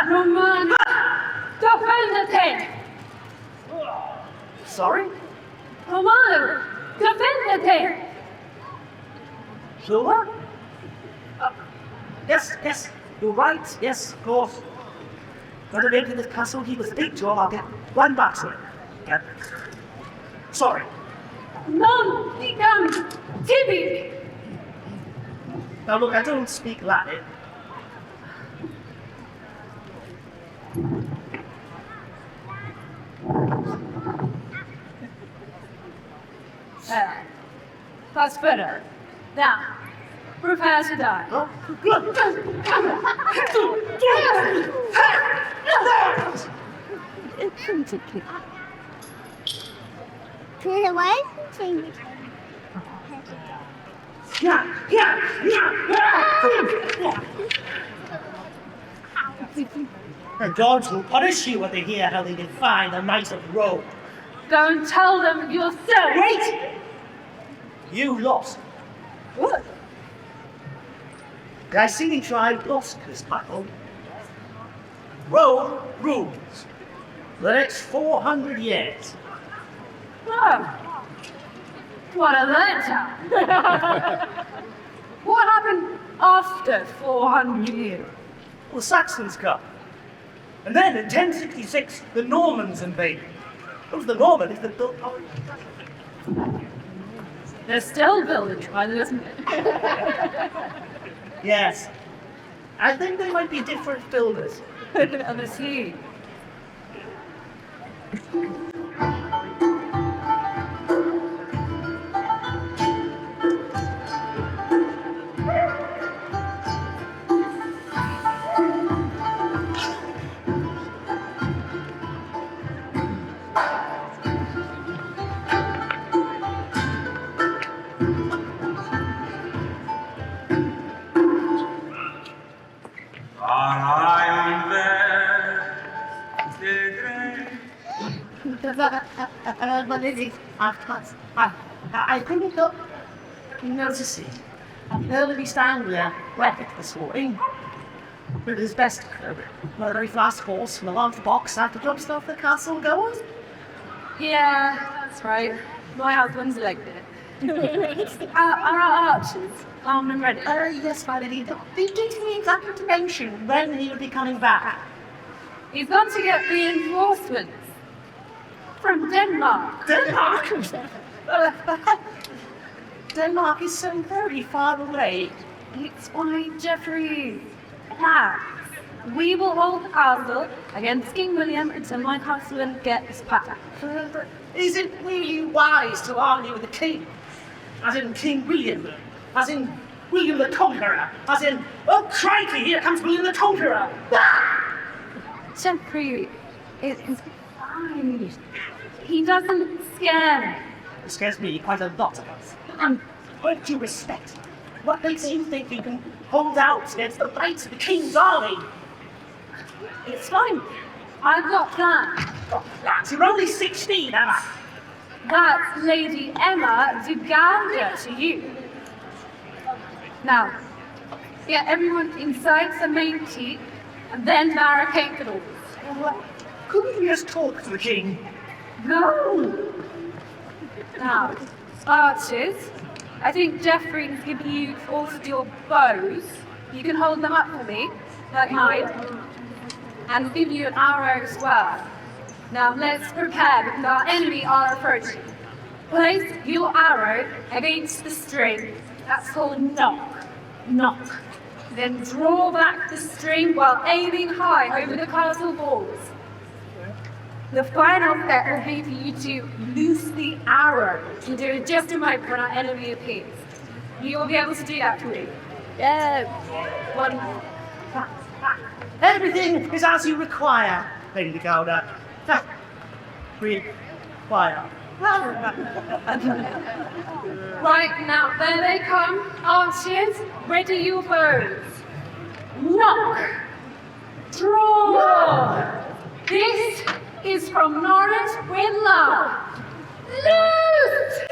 Roman, defendete! Sorry? Romano, defendete! Sure? Yes, you're right, yes, of course. Got to into this castle, he was a big job, I'll get one back, sir. Yeah. Sorry. Non dicam tibi! Now look, I don't speak Latin. That's better. Now, prepare to die. Oh, good. Clear away. The gods will punish you when they hear how they defy the might of Rome. Don't tell them yourself. Wait! You lost. What? The Iceni tribe lost this battle. Rome rules the next 400 years. Oh. What a letdown. What happened after 400 years? The Saxons come. And then in 1066, the Normans invaded. It was the Normans that built our... They're still building one, isn't it? Yes. I think they might be different builders. Let me see. I couldn't help noticing early stand there, weapon this morning. With his best, very fast horse from the large box after drops off the castle goers. Yeah, that's right. My husband's like that. Are our archers armed and ready? Yes, my lady. They did give me exact information when he would be coming back. He's gone to get reinforcements from Denmark. Denmark? Denmark is so very far away. It's why Geoffrey has. We will hold the castle against King William until my husband gets back. Is it really wise to argue with the king? As in King William? As in William the Conqueror? As in, oh crikey, here comes William the Conqueror! Geoffrey is fine. He doesn't scare me. It scares me quite a lot. And with due respect, what makes you think you can hold out against the might of the king's army? It's fine. I've got plans. Lads, you're only 16, Emma. That's Lady Emma de Gander to you. Now, get everyone inside the main keep and then barricade the doors. Couldn't you just talk to the king? No! Now, archers, I think Geoffrey's given you all of your bows. You can hold them up for me, like mine, and give you an arrow as well. Now let's prepare because our enemy are approaching. Place your arrow against the string. That's called knock. Knock. Then draw back the string while aiming high over the castle walls. The final step will be for you to loose the arrow and do it just a moment when our enemy appears. You will be able to do that for me. Yeah. One. Everything is as you require, Lady Golda. Require. Right now, there they come. Archers, ready your bows. Knock. Draw. This is from Norwich with love. Loose!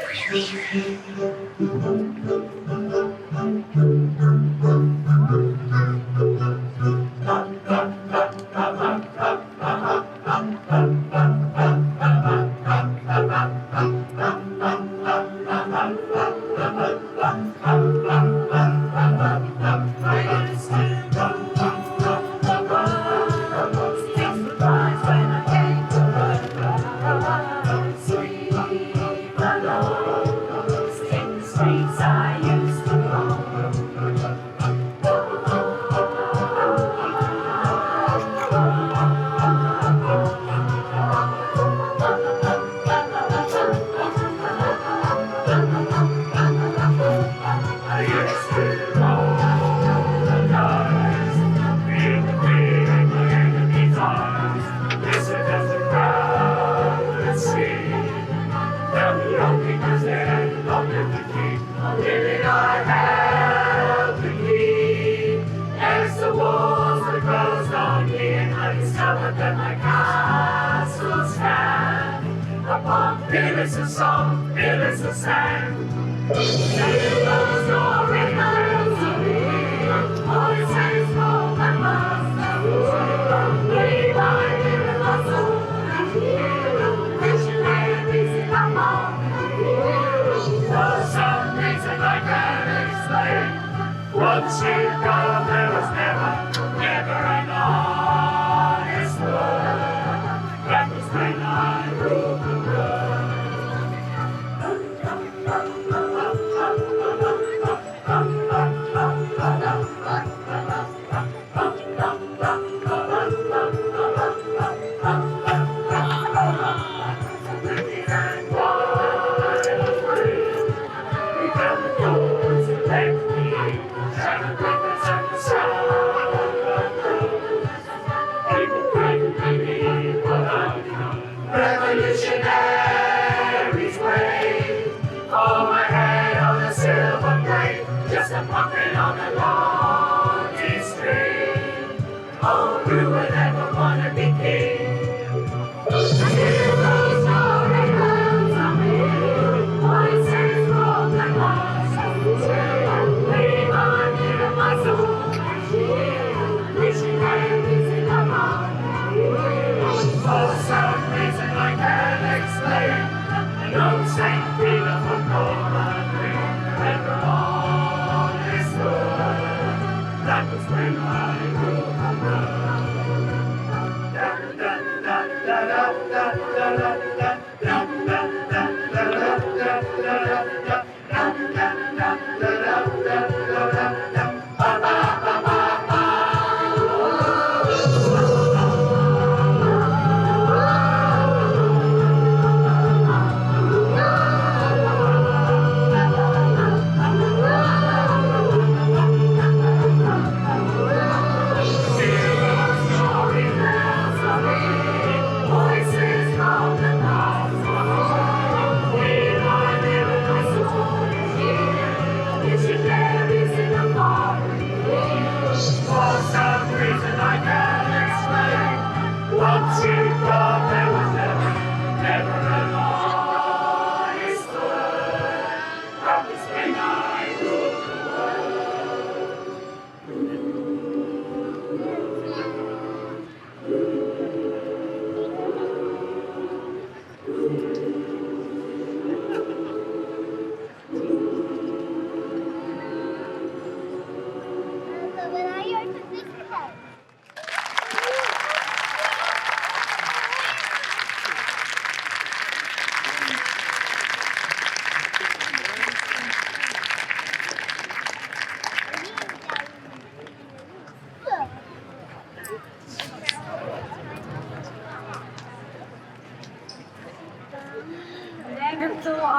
Pillars of song, pillars of sand. Heroes roaring miles of voices from the mast. We lie in the muscle, missionaries in the mall. For some reason I can't explain. Once you go, there was never an honest word. That was when I ruled the world. Revolutionaries wave for my head on a silver blade, just a puppet on a launching string. Oh, who would ever want to be king? Heroes roaring hands on me, voices from the lost. Leave on near my soul, missionaries in the mall. For some reason I can't explain, no St. Peter would call my name. Never honest word. That was when I ruled the world. Da da da da da da da da da da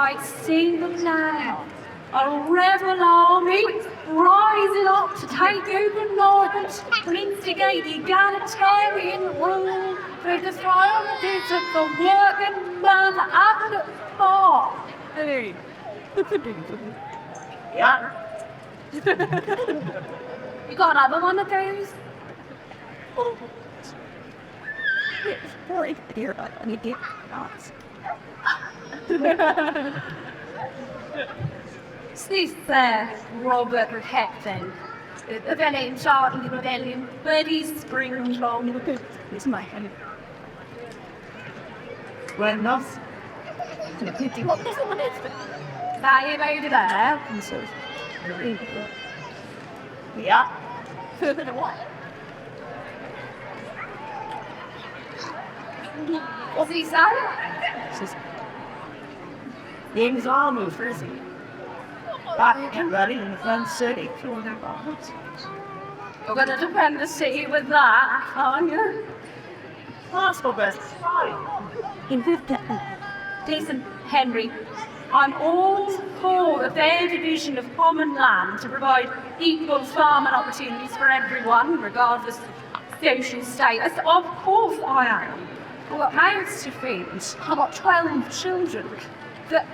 I see them now. A rebel army rising up to take over Norwich and instigate egalitarian rule for the priorities of the working man at the bar. Hey. Yeah. You got another one of those? It's this Robert Hepton, the fellow in charge of the rebellion, but he's spring long. It's my hand. Well, enough. That him over there? And so, Yeah. further to what? What's he saying? Things all move frizzy. Back and ready in the front city. You're going to defend the city with that, aren't you? Possible best. Decent Henry, I'm all for a fair division of common land to provide equal farming opportunities for everyone, regardless of social status. Of course I am. I've got mouths to feed. I've got 12 children. But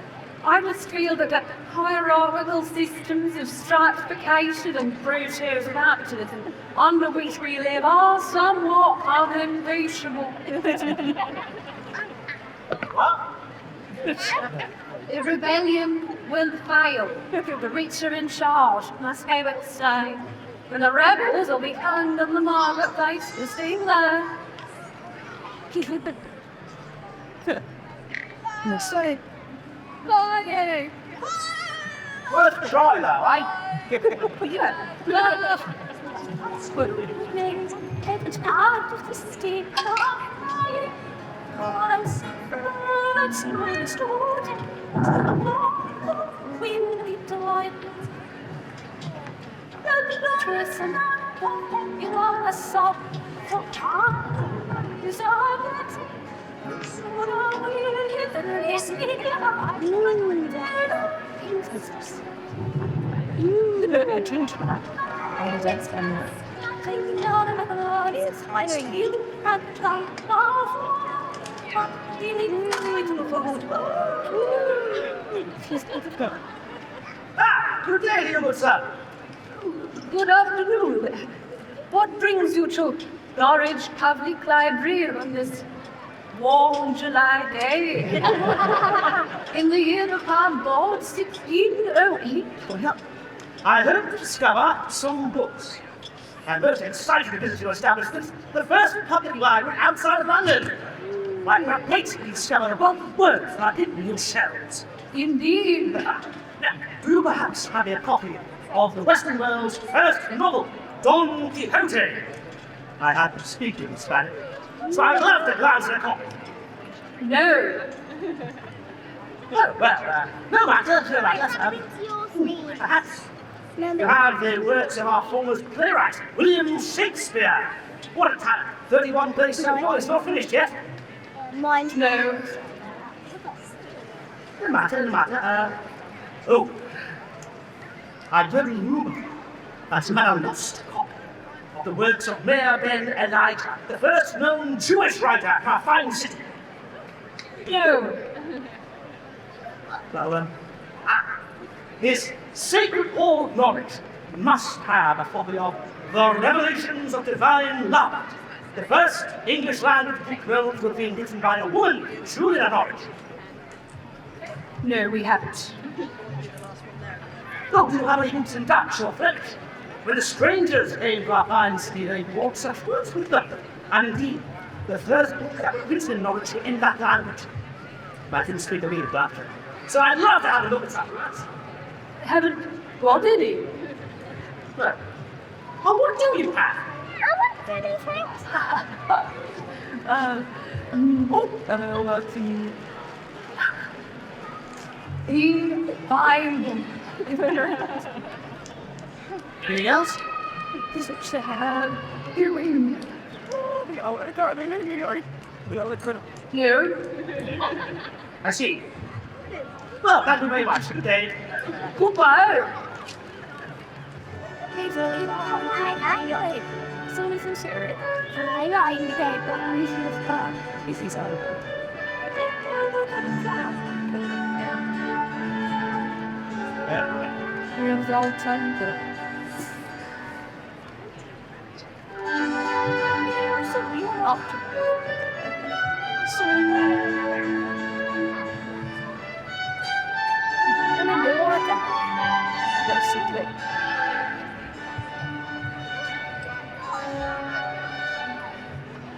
I must feel that the hierarchical systems of stratification and brutal capitalism under which we live are somewhat unimpeachable. The rebellion will fail. The rich are in charge, that's how it's saying. And the rebels will be hanged on the marketplace for staying there. Say, Oh, yeah. worth a try though, eh? Ah, good day, dear what's up? Good afternoon. What brings you to Norwich Public Library on this warm July day? In the year of our Lord 1608. Well, I hope to discover some books. I'm most excited to visit your establishment, the first public library outside of London. I can't wait to discover what works that are hidden in shelves. Indeed. Now, do you perhaps have a copy of the Western world's first novel, Don Quixote? I happen to speak in Spanish, so I'd love to glance at a copy. No. Oh, well, no matter, perhaps you have the works of our foremost playwright, William Shakespeare. What a talent! 31 places, oh, it's not finished yet. No. No matter. Oh, I've heard a rumor that man lost a copy of the works of Mayor Ben Elijah, the first known Jewish writer for our fine city. No. Well, his sacred hall of Norwich must have a copy of The Revelations of Divine Love, the first English language Greek novels to have been written by a woman, Julia Norwich. No, we haven't. Oh, do you have any hints in Dutch or French? When the strangers came to our fine city, they brought such words with them. And indeed, the first book that was written in Norwich in that language. But I didn't speak a real Dutch. So I'd love to have a look at some words. Haven't got any. Well, what do you have? Bible. Anything else? No. I see. Well, thank you very much indeed. Goodbye. Bây giờ đi vào phòng 2 rồi. Soon as I'm sure. Phải gọi như thế tôi mới hiểu được. This is over. Real old time.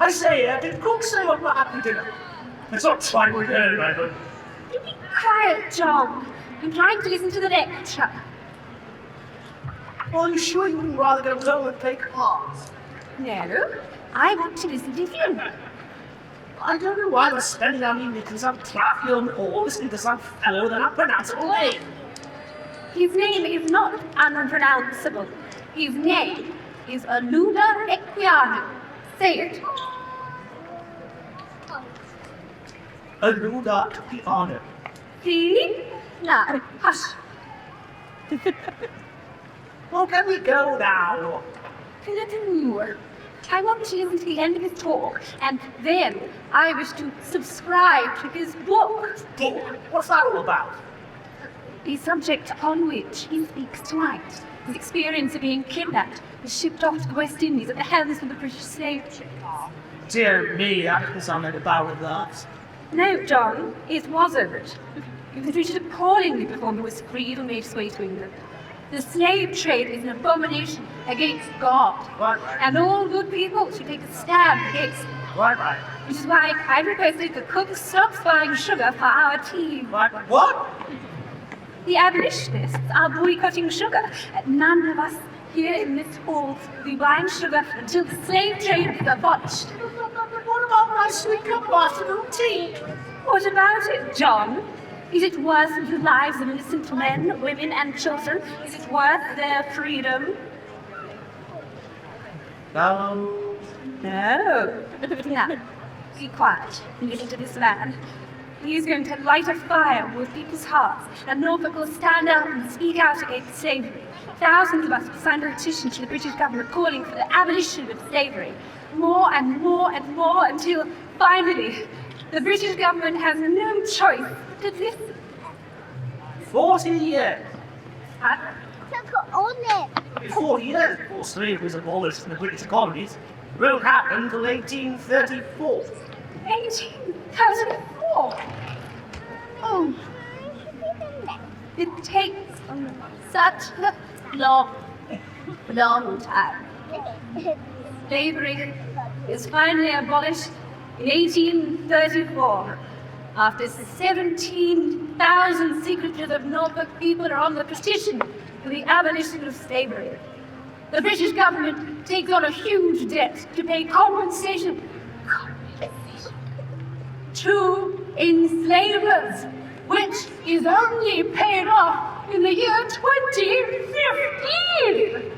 I say, did cook say what happened to dinner? It's not fine with her, Raven. Quiet, John. I'm trying to listen to the lecture. Are you sure you wouldn't rather go home and play cards? No, I want to listen to you. I don't know why we're spending our evening in some Claffield hall listening to some fellow with an unpronounceable name. His name is not unpronounceable. His name is Aluna Equiano. Say it. Aluna to the honor. See? Now, hush. Well, can we go now? No. I want to listen to the end of his talk, and then I wish to subscribe to his book, Book? What's that all about? the subject upon which he speaks tonight. His experience of being kidnapped and shipped off to the West Indies at the hands of the British slave trade. Dear me, I guess I'm not about with that. No, John, it wasn't. It was treated appallingly before it was freed and made its way to England. The slave trade is an abomination against God, Right. and all good people should take a stand against it. Right. Which is why I requested the cook stops buying sugar for our tea. Right. What? The abolitionists are boycotting sugar, and none of us here in this hall will be buying sugar until the slave trade is abolished. What about my sweet cup of afternoon tea? What about it, John? Is it worth the lives of innocent men, women, and children? Is it worth their freedom? No. No. Now, be quiet and listen to this man. He is going to light a fire with people's hearts, and Norfolk will stand up and speak out against slavery. Thousands of us will sign a petition to the British government calling for the abolition of slavery. More and more and more until finally the British government has no choice to listen. 40 years. Huh? 40 years before slavery was abolished in the British colonies. Won't happen until 1834. 18,004. Oh, it takes such a long time. Slavery is finally abolished in 1834. After 17,000 signatures of Norfolk people are on the petition for the abolition of slavery. The British government takes on a huge debt to pay compensation to enslavers, which is only paid off in the year 2015.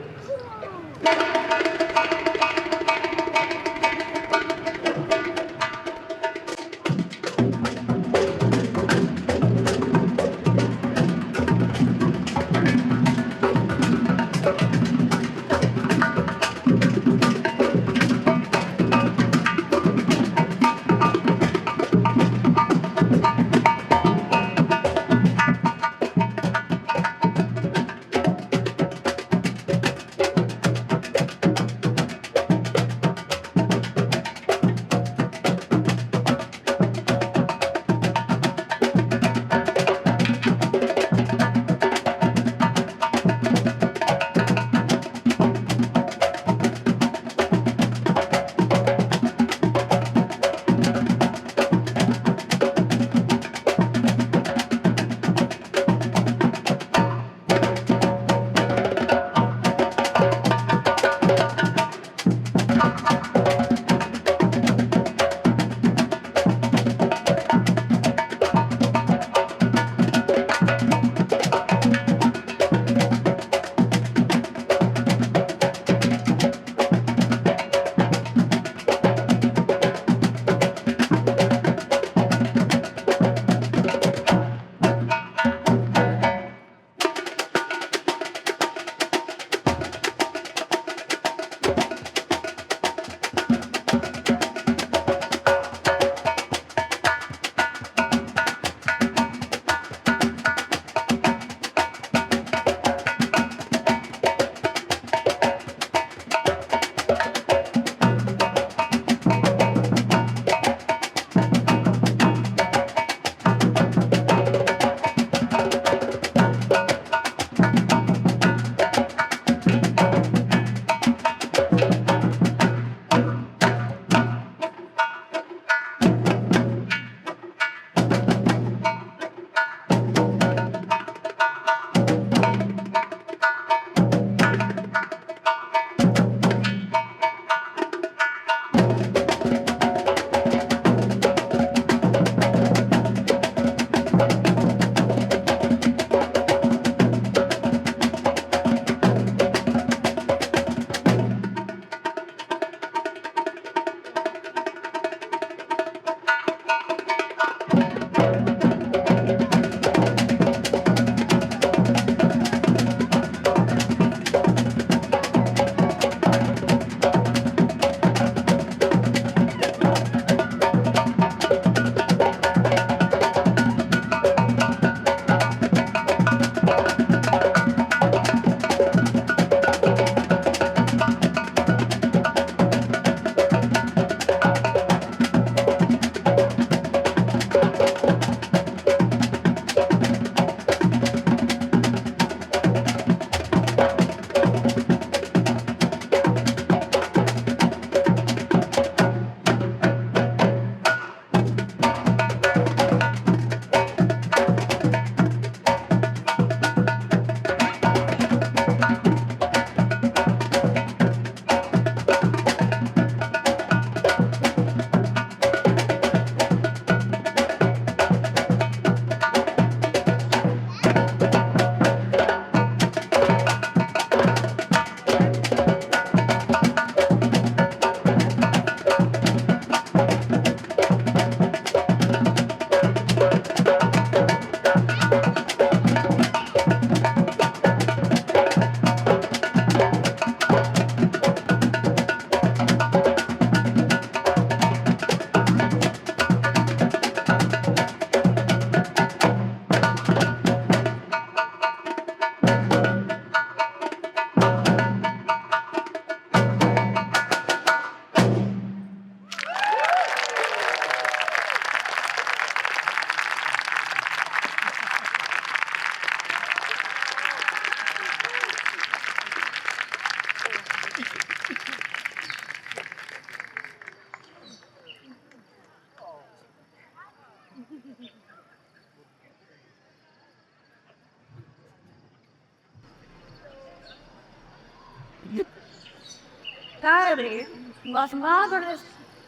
Diary was marvelous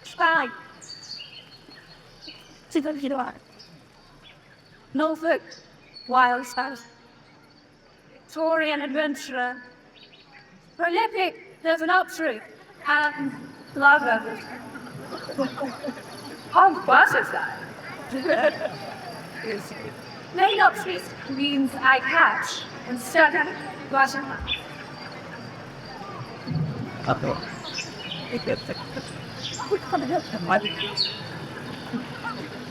spy. Norfolk, wild spouse, Victorian adventurer, prolific, there's an up-truth, and lover. How butterfly? Main up-truth means I catch and study butterfly.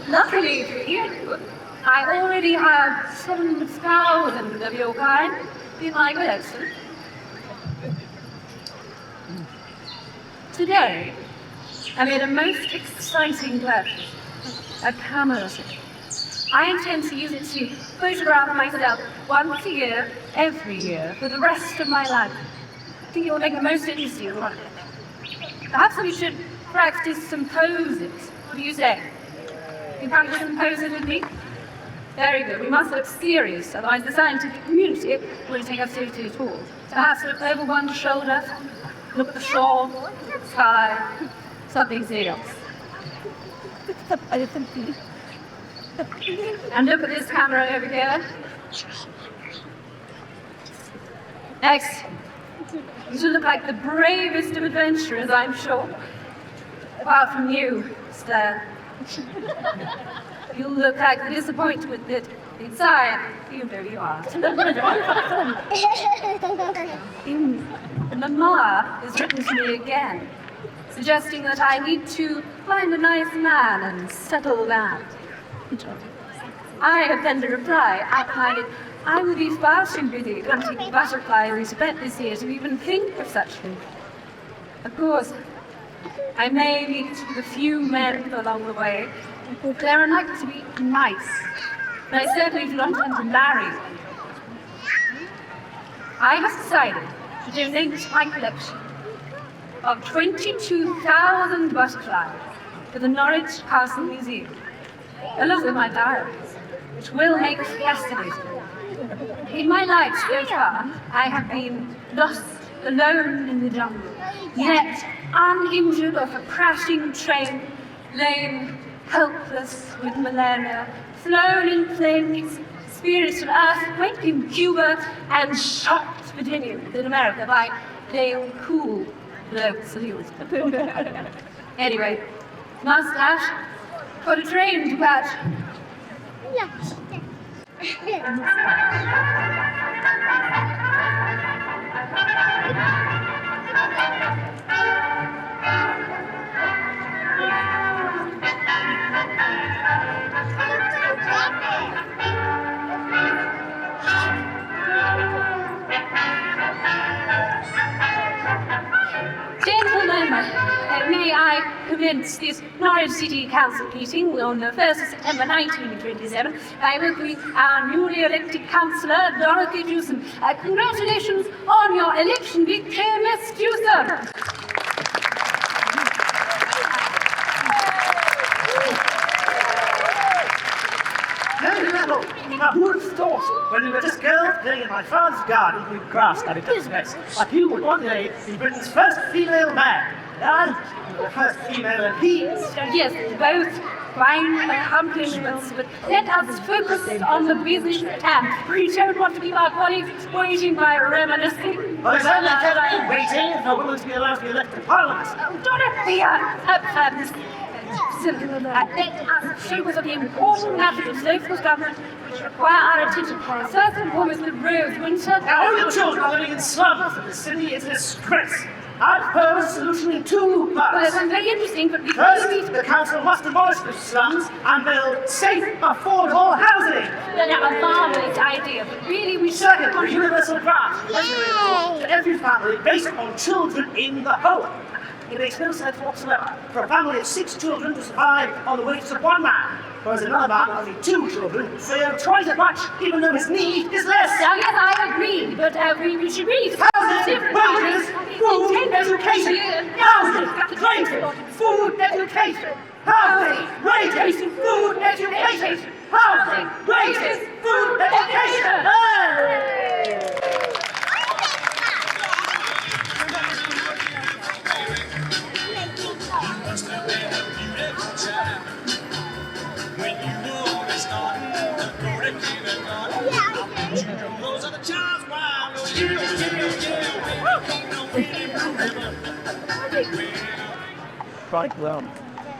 Luckily for you, I already have 7,000 of your kind in my collection. Today, I made a most exciting purchase, a camera. I intend to use it to photograph myself once a year, every year, for the rest of my life. I think it will make the most interesting one. Perhaps we should practice some poses. What do you say? You practice some poses with me? Very good. We must look serious, otherwise the scientific community will take us seriously at all. Perhaps look over one shoulder, look at the shore, sky, something serious. And look at this camera over here. Next. You should look like the bravest of adventurers, I'm sure. Apart from you, Stan. You look like the disappointment that inside, you know you are. Mama has written to me again, suggesting that I need to find a nice man and settle down. I have then to reply, I would be far too busy hunting butterflies in Tibet this year to even think of such things. Of course, I may meet with a few men along the way. They're likely to be nice, but I certainly do not intend to marry them. I have decided to donate my collection of 22,000 butterflies to the Norwich Castle Museum, along with my diaries, which will make it fascinating. In my life so far, I have been lost alone in the jungle, yet uninjured off a crashing train, lain helpless with malaria, flown in planes, experienced an earthquake in Cuba, and shocked Virginians in America by pale, cool blow salutes. Anyway, mustache, got a train to catch. Gentlemen, may I commence this Norwich City Council meeting on the 1st of September 1927 by welcoming our newly elected councillor, Dorothy Jewson. Congratulations on your election victory, Miss Jewson. Who would have thought, when we were just girls playing in my father's garden with grass that it does mess, that you would one day be Britain's first female mayor, and the first female MPs? Yes, both fine accomplishments, but let us focus on the business at hand. We don't want to keep our colleagues waiting by reminiscing. Well, it's only kept waiting for women to be allowed to be elected to Parliament. Dorothea, let us focus on the important matters of social government which require our attention. First and foremost, the roads, winter. Now, all your children are living in slums, and the city is a disgrace. I propose a solution in two Well, parts. that's very interesting, but First, the council must abolish the slums and build safe, affordable housing. a marvelous idea, but really we should. Second, a universal grant to every family based on children in the home. It makes no sense whatsoever for a family of 6 children to survive on the wages of one man, whereas another man with only 2 children fails twice as much, even though his need is less. Yes, I agree, but we should really Housing, wages, food, education, housing, wages, food, education, housing, wages, food, education, housing, wages, food, education. Hey! been a beautiful child. When you were only starting to go to kindergarten, I bet you know those are the times why I know you don't Right, well.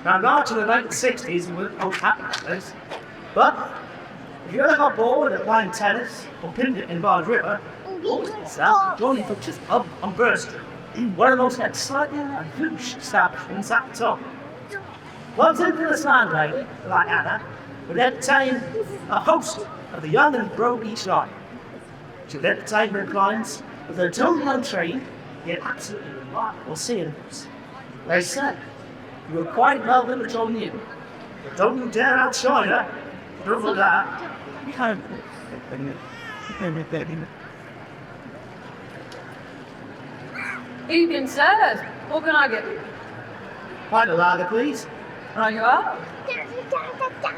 Now, not to the 1960s, we weren't all happy with this. But, if you ever got bored of playing tennis or picnic in Barge River, join for just up on Burr Street. One of the most exciting and huge establishments at the top. Once into this landlady, like Anna, would entertain a host of the young and broke each night. She would entertain her clients with her totally untrained, yet absolutely remarkable singers. They said, "You were quite well limited on you, but don't you dare outshine her. Don't do that." Evening, sirs. What can I get you? Quite a lager, please. Right you are.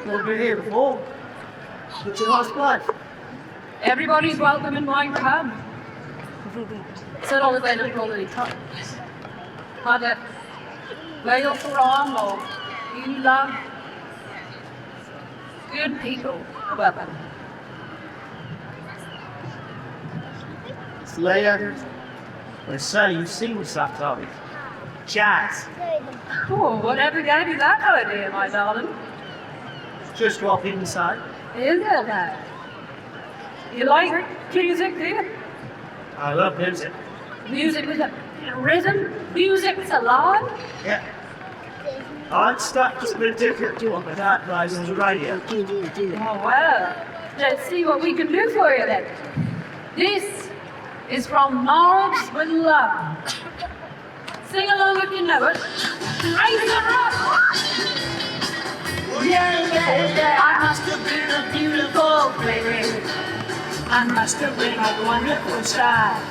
Never been here before. It's a nice place. Everybody's welcome in my home. Said all the way to call any time. Either lay off the wrong or you love good people. Welcome. Slayer, they say you sing sometimes. Jazz. Oh, whatever gave you that idea, my darling? Just walk inside. Is it that? You like music, do you? I love music. Music with a rhythm? Music that's alive? Yeah. I'd start to be different to with that rising to radio. Oh, well, let's see what we can do for you then. This is from Norwich with Love. Sing along if you know it. Raise it up! Yeah, yeah, yeah, I must have been a beautiful baby. I must have been a wonderful child.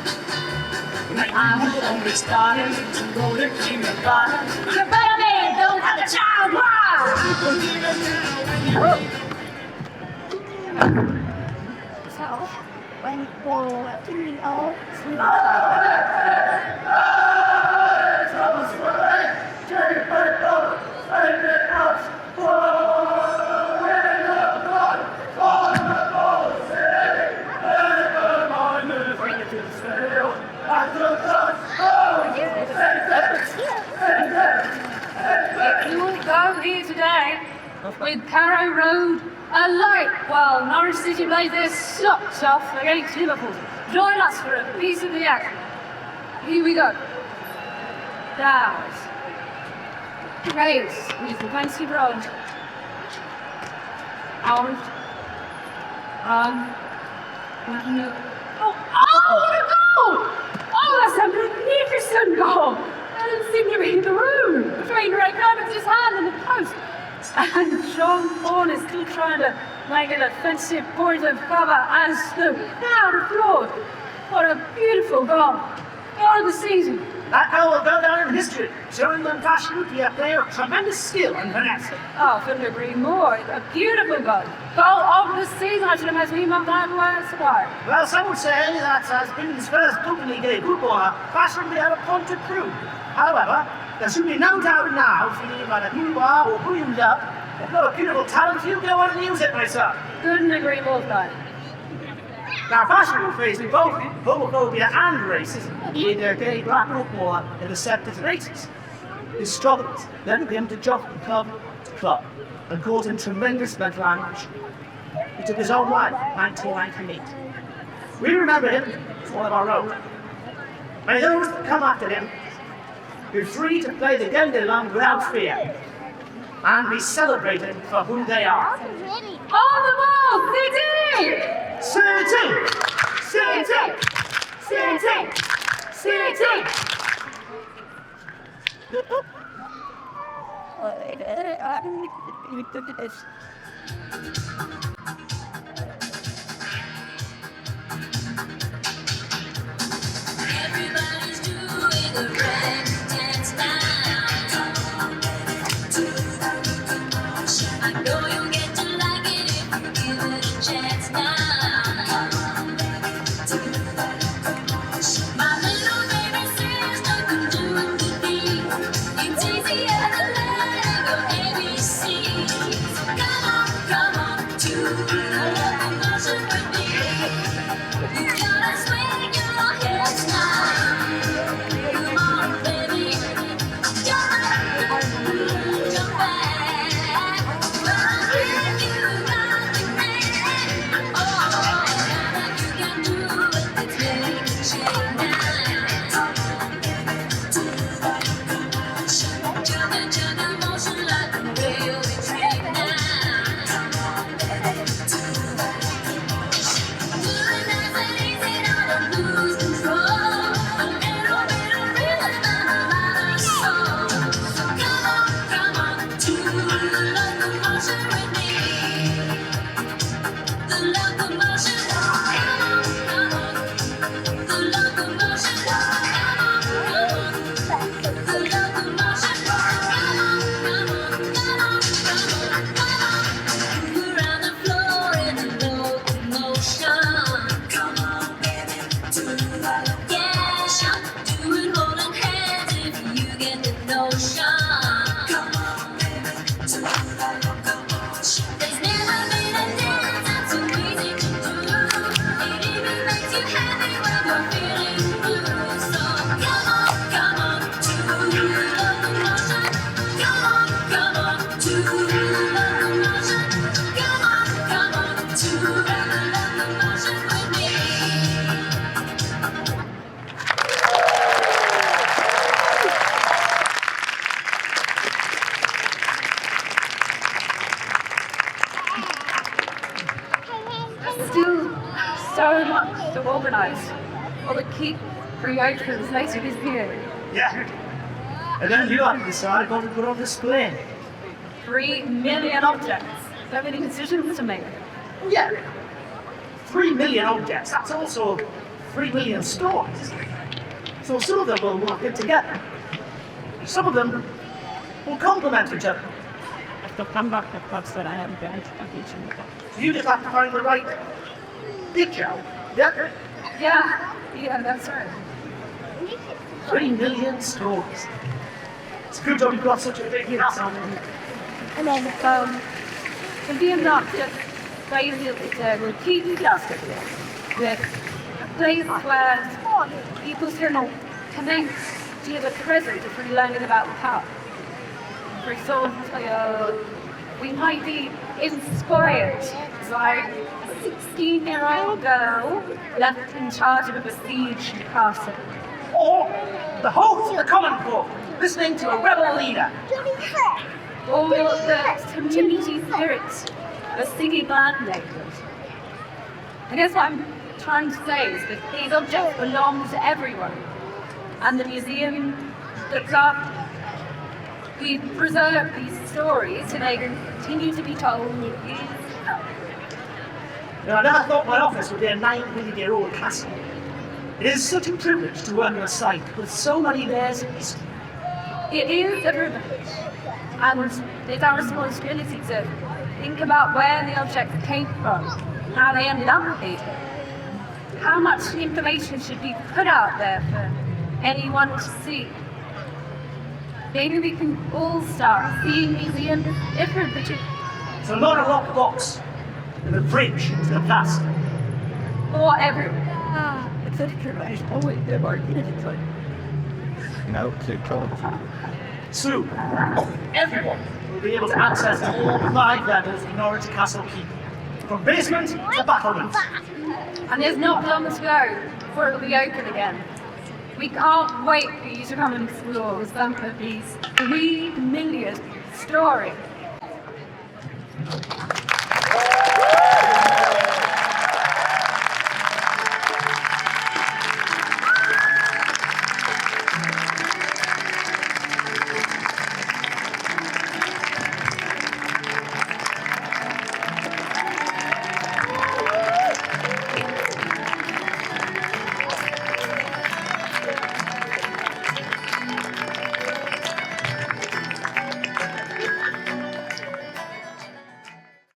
When I was only starting to go to kindergarten, the better man don't have a child So, when you're doing all You will go here today with Carrow Road alight while Norwich City plays their socks off against Liverpool. Join us for a piece of the action. Here we go. Downs. Graves with the fancy road. Orange. Continue. Oh, what a goal! Oh, that's a magnificent goal! I didn't seem to be in the room. Between Ray Clemens' hand and the post. And John Horn is still trying to make an offensive point of cover as the crowd applaud. What a beautiful goal. Goal of the season. That goal will go down in history, showing them passion to be a player of tremendous skill and finesse. Oh, couldn't agree more. A beautiful goal. Goal of the season, I should imagine. He might have words for. Well, some would say that as Britain's first openly gay footballer, passion had a point to prove. However, there should be no doubt now, if you matter who you are or who you love, you've got a beautiful talent, you go on and use it, my son. Couldn't agree more, guys. Now, fashion will face both homophobia and racism in their gay black footballer in the 70s and 80s. His struggles led him to jump from club to club and caused him tremendous mental anguish. He took his own life in 1998. We remember him as one of our own. May those that come after him be free to play the game they love without fear and be celebrated for who they are. On the ball, City! City! City! City! City! Everybody's doing the right dance now. I know you'll get to like it if you give it a chance now. My little baby says nothing doing the thing. It's easier than that. Still so much to organise. Well, the keep reopens later this year. Yeah. And then you have to decide what to put on display. 3 million objects. So many decisions to make. Yeah. 3 million objects, that's also 3 million stories. So some of them will work in together. Some of them will complement each other. To come back to clubs that I haven't been to teaching. So you just have to find the right picture. Yeah. Yeah, that's right. 3 million stories. It's a good job you've got such a big castle. And then, it'd be enough just basically to repeat justice with a place where people can connect to the present if we're learning about the past. For example, we might be inspired by a 16-year-old girl left in charge of a besieged castle. Or the host of the common folk listening to a rebel leader. Or the community spirits of a city band neighbours. I guess what I'm trying to say is that these objects belong to everyone. And the museum looks after them. We preserve these stories so they can continue to be told in years to come. I never thought my office would be a 900-year-old castle. It is such a privilege to work on a site with so many layers of history. It is a privilege, and it's our responsibility to think about where the objects came from, how they ended up here, how much information should be put out there for anyone to see. Maybe we can all start seeing museums differently. It's not a locked box and a bridge into the past. For everyone. It's a always there are no to come. Soon, everyone will be able to access all 5 levels of Norwich Castle Keep, from basement to battlement. And there's not long to go before it'll be open again. We can't wait for you to come and explore some of these 3 million stories.